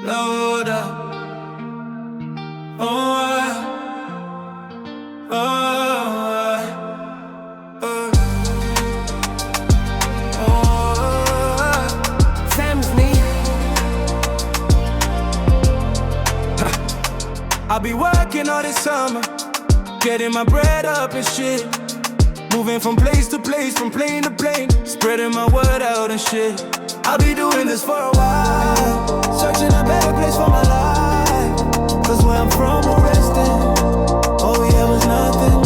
load up. Oh, oh, Sam's me. I'll be working all this summer, getting my bread up and shit. Moving from place to place, from plane to plane, spreading my word out and shit. I'll be doing this for a while, searching a better place for my life. Cause where I'm from, we're resting. Oh yeah, was nothing.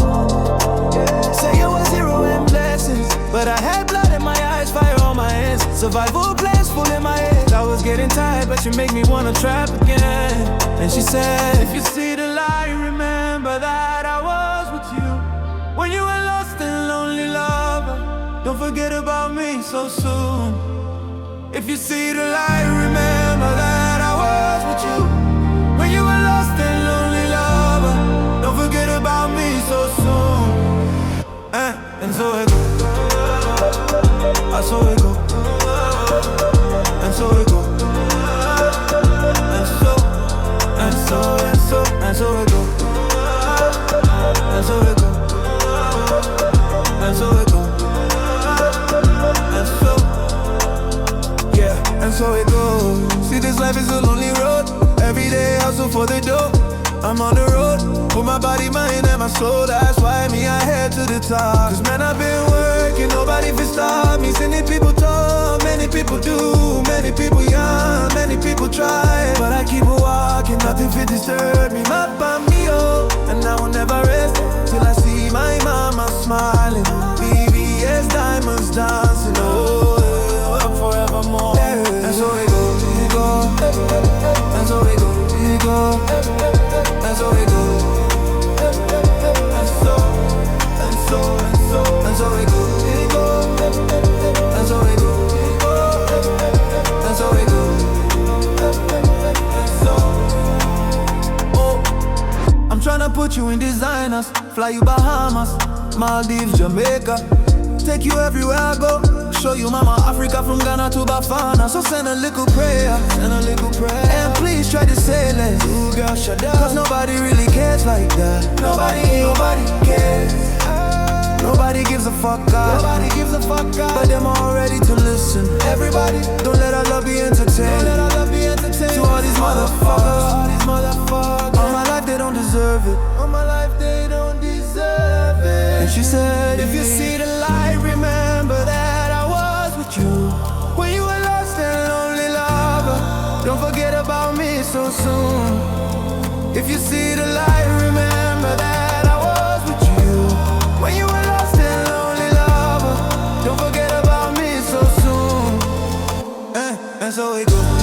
Say it was zero and blessings, but I had blood in my eyes, fire on my hands. Survival plans full in my head. I was getting tired, but you make me wanna trap again. And she said, if you see the light, remember that I was with you when you were lost and lonely, lover. Don't forget about me so soon. If you see the light, remember that I was with you when you were lost and lonely, lover. Don't forget about me so soon. And so it goes. So it goes. And so it goes. And so it goes. And so it goes. And so it goes. And so, yeah, and so it goes. See, this life is a lonely road. Every day hustle for the dough. I'm on the road, put my body, mind, and my soul. That's why me, I head to the top. Cause man, I've been working, nobody can stop me. Many people talk, many people do. Many people young, many people try. But I keep walking, nothing fit disturb me. My bambio, and I will never rest till I see my mama smiling. BBS diamonds dancing, oh, forevermore. And so it goes, it goes. And so it goes, it goes. And so it goes. And so it goes, it goes. And so it goes, it goes. And so it goes. And so, oh, I'm tryna put you in designers, fly you Bahamas, Maldives, Jamaica, take you everywhere I go. Show you mama Africa from Ghana to Bafana. So send a little prayer, and please try to say less. Ooh, girl, shut up. Cause nobody really cares like that. Nobody cares. Nobody gives a fuck God. But them all ready to listen. Everybody, don't let our love be entertained. To all these motherfuckers. All my life they don't deserve it. And she said, if you see the light, remember that I was with you when you were lost and lonely, lover. Don't forget about me so soon. If you see the light, remember that I was with you when you were lost and lonely, lover. Don't forget about me so soon. And so it goes.